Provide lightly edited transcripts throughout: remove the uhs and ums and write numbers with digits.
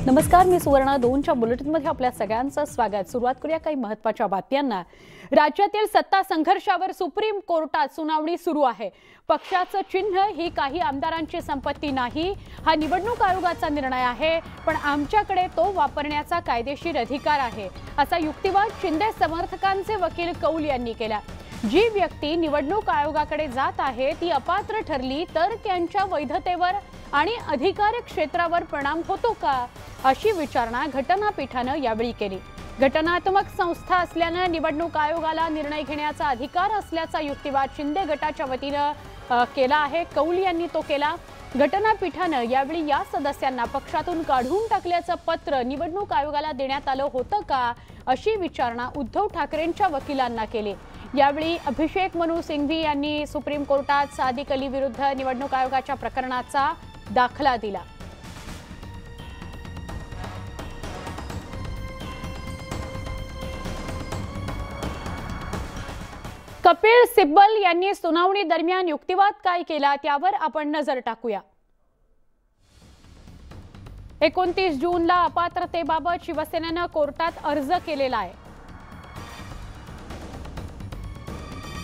नमस्कार, मी सुवर्णा 2च्या बुलेटिनमध्ये आपल्या सगळ्यांचं स्वागत। सुरुवात करूया काही महत्त्वाच्या बातम्यांना। राज्यातील सत्ता संघर्षावर सुप्रीम कोर्टात सुनावणी सुरू आहे। पक्षाचं चिन्ह ही काही आमदारांची संपत्ती नाही, हा निवडणूक आयोगाचा निर्णय आहे, पण आमच्याकडे तो वापरण्याचा कायदेशीर अधिकार आहे, असा युक्तिवाद शिंदे समर्थकांचे वकील कौल यांनी केला। जी व्यक्ती निवडणूक आयोगाकडे जात आहे ती अपात्र ठरली तर त्यांच्या वैधतेवर आणि अधिकार क्षेत्रावर परिणाम होतो का, अशी विचारणा घटनापीठाने यावेळी केली। घटनात्मक संस्था असल्याने निवडणूक आयोगाला निर्णय घेण्याचा अधिकार असल्याचा युक्तिवाद शिंदे गटाच्या वतीने केला आहे। कौल यांनी तो केला। घटनापीठाने यावेळी या सदस्यांना पक्षातून काढून टाकल्याचं पत्र निवडणूक आयोगाला देण्यात आलं होतं का, अशी विचारणा उद्धव ठाकरेंच्या वकिलांना केली। यावेळी अभिषेक मनु सिंघवी यांनी सुप्रीम कोर्टात सादिक अली विरुद्ध निवडणूक आयोगाच्या प्रकरणाचा दाखला दिला। कपिल सिब्बल यांनी सुनावणी दरम्यान युक्तिवाद काय केला त्यावर आपण नजर टाकूया। 29 जूनला अपात्रतेबाबत शिवसेनेने कोर्टात अर्ज केलेला आहे।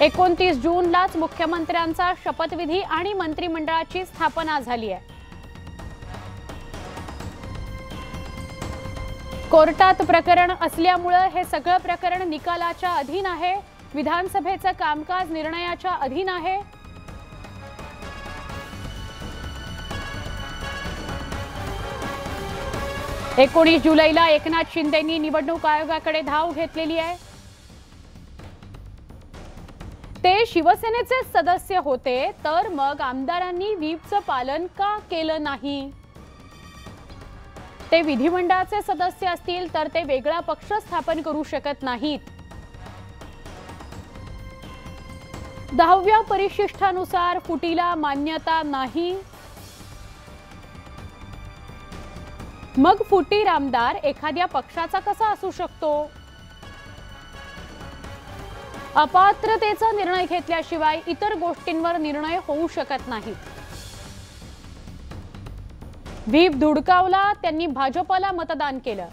29 जूनलाच मुख्यमंत्र्यांचा शपथविधी आणि मंत्रिमंडळाची स्थापना झाली आहे। कोर्टात प्रकरण असल्यामुळे हे सगळं प्रकरण निकालाच्या अधीन आहे। विधानसभेचं कामकाज निर्णयाच्या अधीन आहे। एकोणीस जुलैला एकनाथ शिंदेंनी निवडणूक आयोगाकडे धाव घेतलेली आहे। ते शिवसेनेचे सदस्य होते, तर मग आमदारांनी व्हीपचं पालन का केलं नाही? ते विधिमंडळाचे सदस्य असतील तर ते वेगळा पक्ष स्थापन करू शकत नाहीत। 10व्या परिशिष्टानुसार फुटीला मान्यता नाही, मग फुटीर आमदार एखाद्या पक्षाचा कसा असू शकतो? अपात्रतेचा निर्णय घेतल्याशिवाय इतर गोष्टींवर निर्णय होऊ शकत नाही। व्हीप धुडकावला, त्यांनी भाजपला मतदान केलं।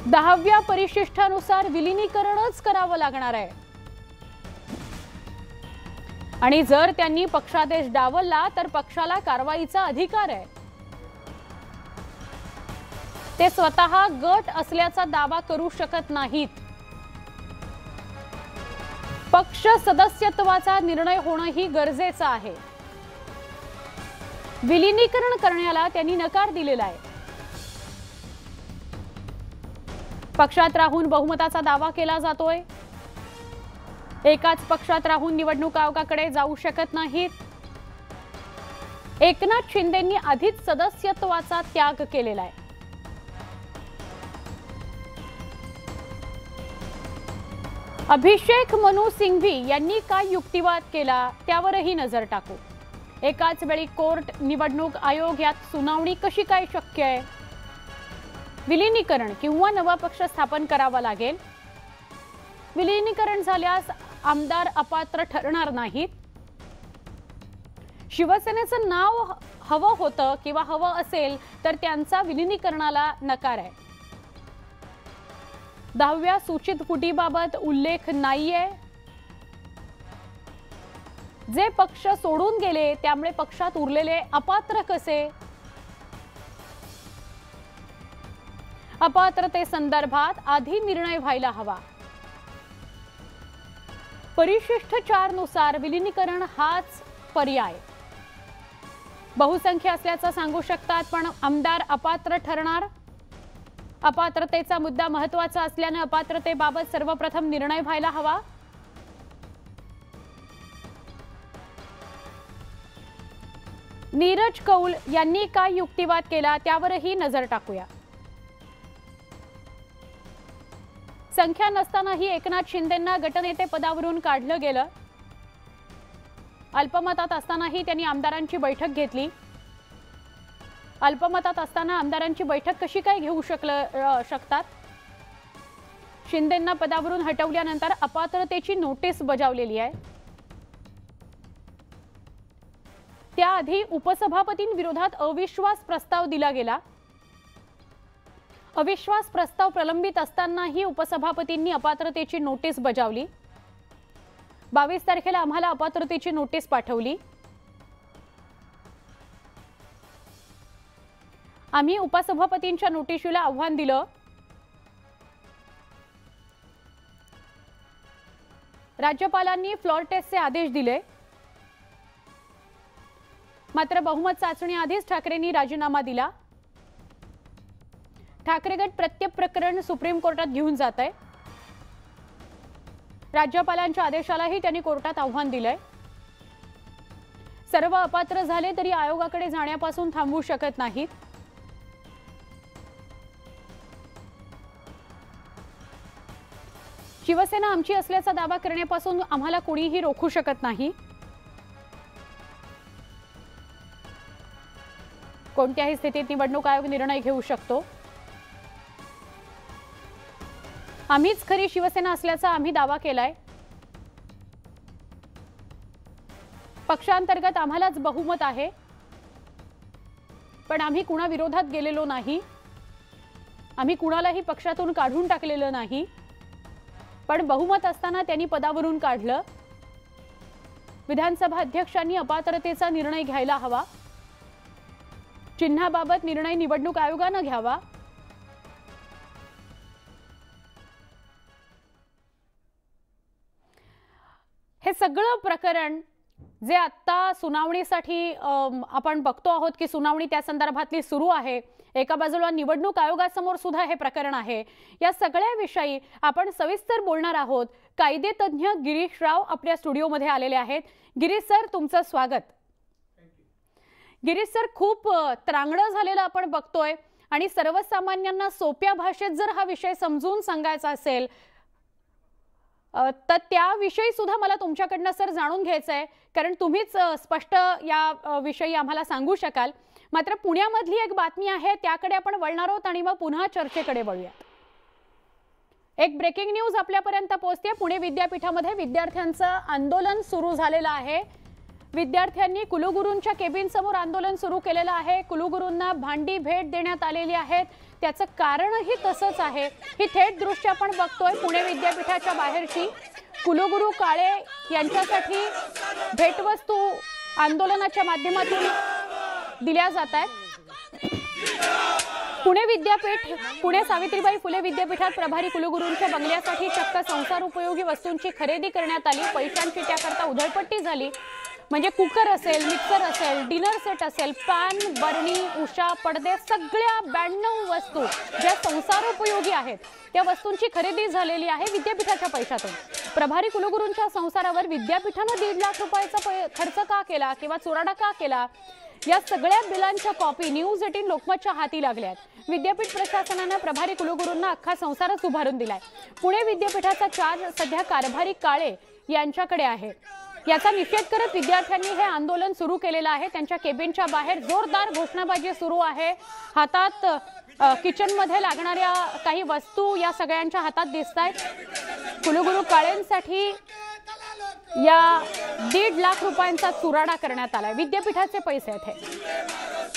10व्या परिशिष्टानुसार विलीनीकरणच करावं लागणार आहे, आणि जर त्यांनी पक्षादेश डावलला तर पक्षाला कारवाईचा अधिकार आहे। ते स्वतः गट असल्याचा दावा करू शकत नाहीत। पक्ष सदस्यत्वाचा निर्णय होणंही गरजेचं आहे। विलीनीकरण करण्याला त्यांनी नकार दिलेला आहे। पक्षात राहून बहुमताचा दावा केला जातोय। एकाच पक्षात राहून निवडणूक आयोगाकडे जाऊ शकत नाहीत। एकनाथ शिंदेंनी आधीच सदस्यत्वाचा त्याग केलेला आहे। अभिषेक मनु सिंघवी यांनी काय युक्तिवाद केला त्यावरही नजर टाकू। एकाच वेळी कोर्ट, निवडणूक आयोग यात सुनावणी कशी काय शक्य आहे? विलीनीकरण किंवा नवा पक्ष स्थापन करावा लागेल। विलीनीकरण झाल्यास आमदार अपात्र ठरणार नाहीत। शिवसेनेचं नाव हवं होतं किंवा हवं असेल तर त्यांचा विलीनीकरणाला नकार आहे। 10व्या सूचित फुटीबाबत उल्लेख नाहीये। जे पक्ष सोडून गेले त्यामुळे पक्षात उरलेले अपात्र कसे? अपात्रते संदर्भात आधी निर्णय व्हायला हवा। परिशिष्ट 4 नुसार विलीनीकरण हाच पर्याय। बहुसंख्य असल्याचं सांगू शकतात, पण आमदार अपात्र ठरणार। अपात्रतेचा मुद्दा महत्त्वाचा असल्याने अपात्रतेबाबत सर्वप्रथम निर्णय व्हायला हवा। नीरज कौल यांनी काय युक्तिवाद केला त्यावरही नजर टाकूया। संख्या नसतानाही एकनाथ शिंदेंना गटनेते पदावरून काढलं गेलं। अल्पमतात असतानाही त्यांनी आमदारांची बैठक घेतली। अल्पमतात असताना आमदारांची बैठक कशी काय घेऊ शकतात? शिंदेंना पदावरून हटवल्यानंतर अपात्रतेची नोटीस बजावलेली आहे। त्याआधी उपसभापतींविरोधात अविश्वास प्रस्ताव दिला गेला। अविश्वास प्रस्ताव प्रलंबित असतानाही उपसभापतींनी अपात्रतेची नोटीस बजावली। 22 तारखेला आम्हाला अपात्रतेची नोटीस पाठवली। आम्ही उपसभापतींच्या नोटिशीला आव्हान दिलं। राज्यपालांनी फ्लोर टेस्टचे आदेश दिले, मात्र बहुमत चाचणी आधीच ठाकरेंनी राजीनामा दिला। ठाकरे गट प्रत्येक प्रकरण सुप्रीम कोर्टात घेऊन जात आहे। राज्यपालांच्या आदेशालाही त्यांनी कोर्टात आव्हान दिलंय। सर्व अपात्र झाले तरी आयोगाकडे जाण्यापासून थांबवू शकत नाहीत। शिवसेना आमची असल्याचा दावा करण्यापासून आम्हाला कोणीही रोखू शकत नाही। कोणत्याही स्थितीत निवडणूक आयोग निर्णय घेऊ शकतो। आम्हीच खरी शिवसेना असल्याचा आम्ही दावा केलाय। पक्षांतर्गत आम्हालाच बहुमत आहे, पण आम्ही कुणा विरोधात गेलेलो नाही। आम्ही कुणालाही पक्षातून काढून टाकलेलं नाही, पण बहुमत असताना त्यांनी पदावरून काढलं। विधानसभा अध्यक्षांनी अपात्रतेचा निर्णय घ्यायला हवा। चिन्हाबाबत निर्णय निवडणूक आयोगाने घ्यावा। हे सगळं प्रकरण जे आता सुनावणीसाठी आपण बघतो आहोत की सुनावणी त्या संदर्भातली सुरू आहे। एका बाजूला निवडणूक आयोगासमोर सुद्धा हे प्रकरण आहे। या सगळ्या विषयी आपण सविस्तर बोलणार आहोत। कायदे तज्ञ गिरीश राव आपल्या स्टुडिओमध्ये आलेले आहेत। गिरीश सर, तुमचं स्वागत। गिरीश सर, खूप त्रांगडं झालेलं आपण बघतोय आणि सर्वसामान्यांना सोप्या भाषेत जर हा विषय समजून सांगायचा असेल तर त्याविषयी सुद्धा मला तुमच्याकडनं सर जाणून घ्यायचं आहे, कारण तुम्हीच स्पष्ट या विषयी आम्हाला सांगू शकाल। मात्र पुण्यामधली एक बातमी आहे, त्याकडे आपण वळणार आहोत आणि मग पुन्हा चर्चेकडे वळूया। एक ब्रेकिंग न्यूज आपल्यापर्यंत पोहोचते। पुणे विद्यापीठामध्ये विद्यार्थ्यांचं आंदोलन सुरू झालेलं आहे। विद्यार्थ्यांनी कुलगुरूंच्या केबिन समोर आंदोलन सुरू केलेलं आहे। कुलगुरूंना भांडी भेट देण्यात आलेली आहे। त्याचं कारणही तसंच आहे। ही थेट दृश्य आपण बघतोय पुणे विद्यापीठाच्या बाहेरची। कुलगुरू काळे यांच्यासाठी भेटवस्तू आंदोलनाच्या माध्यमातून दिल्या जात आहेत। पुणे सावित्रीबाई फुले विद्यापीठात प्रभारी कुलगुरूंच्या बंगल्यासाठी चक्क संसार उपयोगी वस्तूंची खरेदी करण्यात आली। पैशांची त्याकरता उधळपट्टी झाली। म्हणजे कुकर असेल, मिक्सर असेल, डिनर सेट असेल, पॅन, बरणी, उषा, पडदे, सगळ्या 92 वस्तू ज्या संसारोपयोगी आहेत त्या वस्तूंची खरेदी झालेली आहे विद्यापीठाच्या पैशातून। प्रभारी कुलगुरूंच्या संसारावर विद्यापीठाने 1.5 लाख रुपयाचा खर्च का केला किंवा चुराडा का केला, या सगळ्या बिलांच्या कॉपी न्यूज 18 लोकमतच्या हाती लागल्यात। विद्यापीठ प्रशासनाने प्रभारी कुलगुरूंना अख्खा संसारच उभारून दिलाय। पुणे विद्यापीठाचा चार्ज सध्या कारभारी काळे यांच्याकडे आहे। याचा निषेध करत विद्यार्थ्यांनी हे आंदोलन सुरू केलेलं आहे। त्यांच्या केबिनच्या बाहेर जोरदार घोषणाबाजी सुरू आहे। हातात किचन मध्ये लागणाऱ्या काही वस्तू या सगळ्यांच्या हातात दिसतायत। कुलगुरू काळेंसाठी या 1.5 लाख रुपयांचा चुराडा करण्यात आलाय। विद्यापीठाचे पैसे आहेत हे।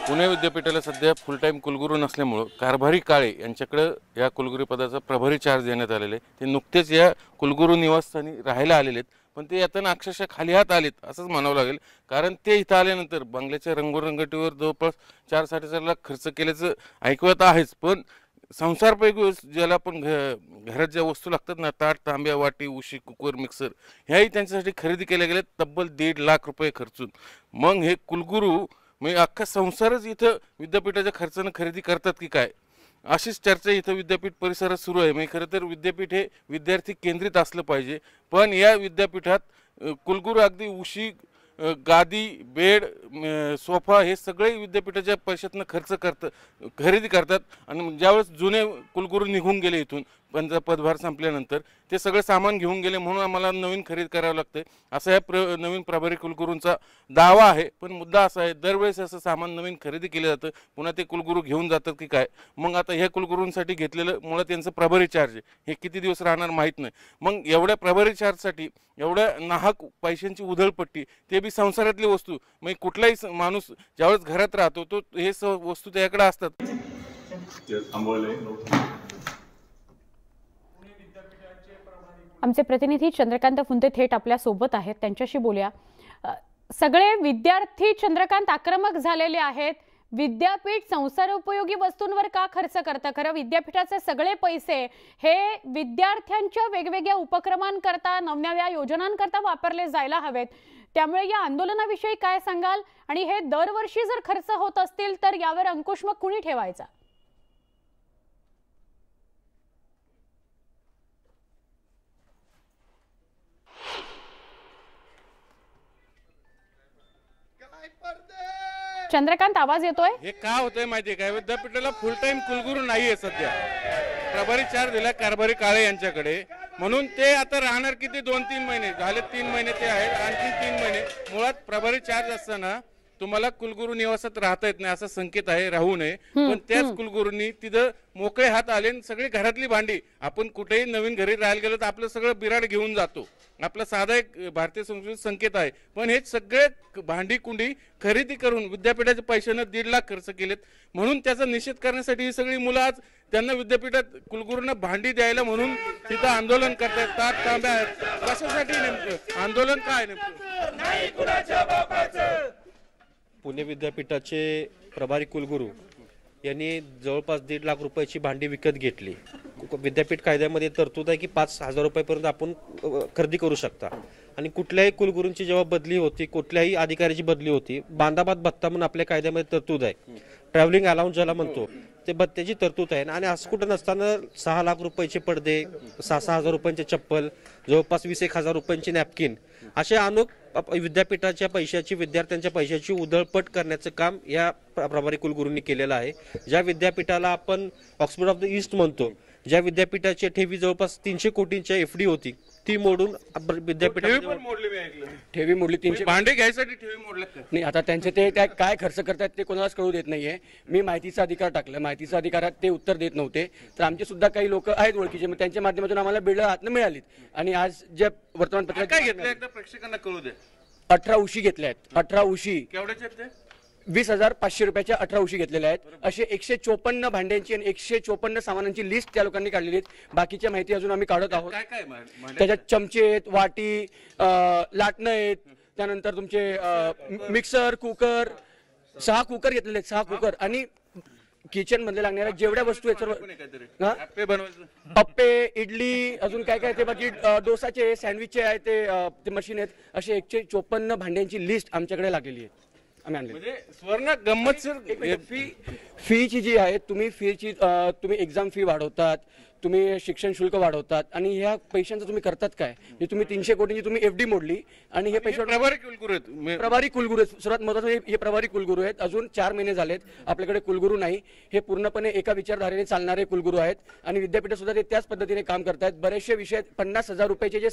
पुणे विद्यापीठाला सध्या फुल टाइम कुलगुरू नसल्यामुळे कारभारी काळे यांच्याकडे या कुलगुरू पदाचा प्रभारी चार्ज देण्यात आलेले। ते नुकतेच या कुलगुरू निवासस्थानी राहायला आलेले आहेत, पण ते येताना अक्षरशः खाली हात आलेत असंच म्हणावं लागेल। कारण ते इथं आल्यानंतर बंगल्याच्या रंगोरंगटीवर जवळपास 4-4.5 लाख खर्च केल्याचं ऐकवत आहेच, पण संसारपैकी ज्याला आपण घरात ज्या वस्तू लागतात ना, ताट, तांब्या, वाटी, उशी, कुकर, मिक्सर, ह्याही त्यांच्यासाठी खरेदी केल्या गेल्या तब्बल 1.5 लाख रुपये खर्चून। मग हे कुलगुरू म्हणजे अख्खा संसारच इथं विद्यापीठाच्या खर्चाने खरेदी करतात की काय, अशीच चर्चा इथं विद्यापीठ परिसरात सुरू आहे। म्हणजे खरं तर विद्यापीठ हे विद्यार्थी केंद्रित असलं पाहिजे, पण या विद्यापीठात कुलगुरू अगदी उशी, गादी, बेड, सोफा हे सगळे विद्यापीठाच्या पैशातून खरेदी करतात। आणि ज्यावेळेस जुने कुलगुरू निघून गेले इथून, पदभार संपल्यानंतर ते सगळं सामान घेऊन गेले म्हणून आम्हाला नवीन खरेदी करावं लागते असा या नवीन प्रभारी कुलगुरूंचा दावा आहे। पण मुद्दा असा आहे, दरवेळेस असं सामान नवीन खरेदी केलं जातं, पुन्हा ते कुलगुरू घेऊन जातात की काय। मग आता ह्या कुलगुरूंसाठी घेतलेलं मुळात त्यांचं प्रभारी चार्ज हे किती दिवस राहणार माहीत नाही। मग एवढ्या प्रभारी चार्जसाठी एवढ्या नाहक पैशांची उधळपट्टी, ते बी संसारातली वस्तू, मग कुठलाही माणूस ज्यावेळेस घरात राहतो तो हे वस्तू त्याच्याकडे असतात। आमचे प्रतिनिधी चंद्रकांत फुंते थेट आपल्या सोबत आहेत, त्यांच्याशी बोलूया। सगळे विद्यार्थी चंद्रकांत आक्रमक झालेले आहेत। विद्यापीठ संसारोपयोगी वस्तूंवर का खर्च करतं? खरं विद्यापीठाचे सगळे पैसे हे विद्यार्थ्यांच्या वेगवेगळ्या उपक्रमांकरता, नवनव्या योजनांकरता वापरले जायला हवेत। त्यामुळे या आंदोलनाविषयी काय सांगाल? आणि हे दरवर्षी जर खर्च होत असतील तर यावर अंकुश मग कुणी ठेवायचा? चंद्रकांत, आवाज येतोय? हे का होतंय माहितीये काय, विद्यापीठाला फुल टाइम कुलगुरू नाहीये सध्या। प्रभारी चार्ज दिला कारभारी काळे यांच्याकडे, म्हणून ते आता राहणार किती 2-3 महिने झाले, 3 महिने ते आहेत, आणखी 3 महिने। मुळात प्रभारी चार्ज असताना तुम्हाला कुलगुरू निवासात राहता येत नाही असा संकेत आहे, राहू नये। पण त्याच कुलगुरूंनी तिथं मोकळे हात आले, सगळी घरातली भांडी, आपण कुठेही नवीन घरी राहायला गेलो तर आपलं सगळं बिराड घेऊन जातो, आपला साधा एक भारतीय संस्कृती संकेत आहे। पण हे सगळे भांडी कुंडी खरेदी करून विद्यापीठाच्या पैशाने 1.5 लाख खर्च केलेत, म्हणून त्याचा निषेध करण्यासाठी ही सगळी मुलं आज त्यांना विद्यापीठात कुलगुरूंना भांडी द्यायला म्हणून तिथं आंदोलन करतात, ताट तांब्या आहेत। कशासाठी नेमकं आंदोलन काय नेमकं? पुणे विद्यापीठाचे प्रभारी कुलगुरू यांनी जवळपास 1.5 लाख रुपयाची भांडी विकत घेतली। विद्यापीठ कायद्यामध्ये तरतूद आहे की 5,000 रुपयापर्यंत आपण खरेदी करू शकता। आणि कुठल्याही कुलगुरूंची जेव्हा बदली होती, कुठल्याही अधिकाऱ्याची बदली होती, बांधाबाद भत्ता म्हणून आपल्या कायद्यामध्ये तरतूद आहे, ट्रॅव्हलिंग अलाउन्स ज्याला म्हणतो ते भत्त्याची तरतूद आहे। आणि असं कुठं नसताना 6 लाख रुपयाचे पडदे, 6,000 रुपयांचे चप्पल, जवळपास 20,000 रुपयांची नॅपकिन, असे अनेक विद्यापीठाच्या पैशाची, विद्यार्थ्यांच्या पैशाची उधळपट करण्याचं काम या प्रभारी कुलगुरूंनी केलेलं आहे। ज्या विद्यापीठाला आपण ऑक्सफोर्ड ऑफ द ईस्ट म्हणतो, ज्या विद्यापीठाची ठेवी जवळपास 300 कोटींच्या एफडी होती, ती मोडून विद्यापीठामध्ये ठेवी मोडली। 300 भांडे घ्यायसाठी ठेवी मोडले नाही, आता त्यांचे ते काय खर्च करतात ते कोणालाच कळू देत नाहीये। मी माहितीचा अधिकार टाकलं, माहितीचा अधिकारात ते उत्तर देत नव्हते, तर आमचे सुद्धा काही लोक आहेत ओळखीचे, मग त्यांच्या माध्यमातून आम्हाला बिलं हातनं मिळालीत। आणि आज ज्या वर्तमानपत्रात काय घेतलं एकदा प्रेक्षकांना कळू दे। 18 उशी घेतल्या आहेत। 18 उशी केवढ्याचे आहेत ते? 20,500 रुपयाच्या 18 उशी घेतलेल्या आहेत। असे 154 भांड्यांची आणि 154 सामानांची लिस्ट त्या लोकांनी काढलेली आहे। बाकीच्या माहिती अजून आम्ही काढत आहोत। काय काय भांडे? त्याच्यात चमचे आहेत, वाटी, लाटणं आहेत, त्यानंतर तुमचे मिक्सर, कुकर, 6 कुकर घेतलेले आहेत, 6 कुकर, आणि किचन मध्ये लागणाऱ्या जेवढ्या वस्तू आहेत सर्व, अप्पे बनवायचं, अप्पे, इडली, अजून काय काय ते बाकी डोसाचे, सँडविचचे आहे ते मशीन आहेत। असे 154 भांड्यांची लिस्ट आमच्याकडे लागलेली आहे, आम्ही आणली। म्हणजे स्वर्ण गंमत सर, फीची जी आहे, तुम्ही एक्झाम फी वाढवतात, तुम्ही शिक्षण शुल्क वाढवतात, आणि ह्या पैशांचं तुम्ही करतात काय? तुम्ही 300 कोटींची तुम्ही एफडी मोडली, आणि हे पैसे प्रभारी कुलगुरू आहेत। प्रभारी कुलगुरू आहेत, सर्वात महत्त्वाचं हे प्रभारी कुलगुरू आहेत। अजून 4 महिने झालेत, आपल्याकडे कुलगुरू नाही। हे पूर्णपणे एका विचारधारेने चालणारे कुलगुरू आहेत, आणि विद्यापीठात सुद्धा ते त्याच पद्धतीने काम करतात। बरेचसे विषय 50,000 रुपयाचे जे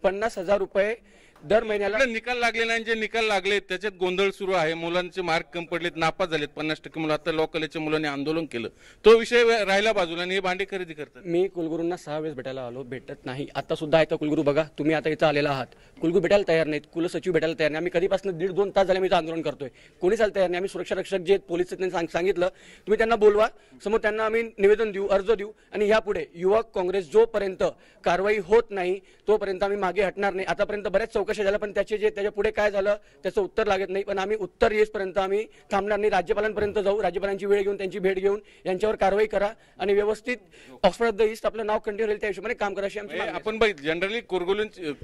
50,000 रुपये दर महिन्याला निकाल लागले नाही, जे निकाल लागले त्याच्यात गोंधळ सुरू आहे, मुलांचे मार्क कमी पडलेत, नापास झालेत 50% मुलं। आता लॉ कॉलेजच्या मुलांनी आंदोलन केलं, तो विषय राहिला बाजूला, आणि हे भांडे खरेदी करतात। मी कुलगुरूंना 6 वेळेस भेटायला आलो, भेटत नाही। आता सुद्धा आहे कुलगुरू, बघा तुम्ही आता इथं आलेला आहात, कुलगुरू भेटायला तयार नाहीत, कुलसचिव भेटायला तयार नाही। आम्ही कधीपासून 1.5-2 तास झाले मी इथं आंदोलन करतोय, कोणी चालतं तयार नाही। आम्ही सुरक्षा रक्षक जे पोलीस त्यांनी सांगितलं, तुम्ही त्यांना बोलवा, समोर त्यांना आम्ही निवेदन देऊ, अर्ज देऊ, आणि यापुढे युवक काँग्रेस जोपर्यंत कारवाई होत नाही तोपर्यंत आम्ही मागे हटणार नाही। आतापर्यंत बऱ्याच चौकशा झाल्या, पण त्याच्या पुढे काय झालं त्याचं उत्तर लागत नाही, पण आम्ही उत्तर येईपर्यंत आम्ही थांबणार नाही। राज्यपालांपर्यंत जाऊ, राज्यपालांची वेळ घेऊन, त्यांची भेट घेऊन यांच्यावर कारवाई करा, आणि व्यवस्थित ऑक्सफोर्ड ऑफ द ईस्ट आपलं नाव कंटिन्यू राहील त्या हिशोबाने काम करा अशी आमची मागणी आहे। आपण जनरली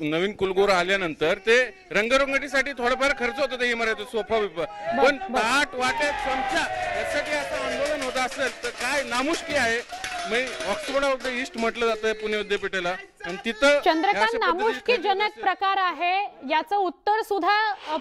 नवीन कुलगुरू आल्यानंतर ते रंगरंगटीसाठी थोडाफार खर्च होतो, ते इमारत, सोफा बिफा, पण ताट वाटे चमचा यासाठी असं आंदोलन होत असेल तर काय नामुष्की आहे। ऑक्सफोर्ड ऑफ द ईस्ट म्हटलं जातं पुणे विद्यापीठाला, आणि तिथं चंद्रकांत, नामुष्कीजनक प्रकार आहे, याचं उत्तर सुद्धा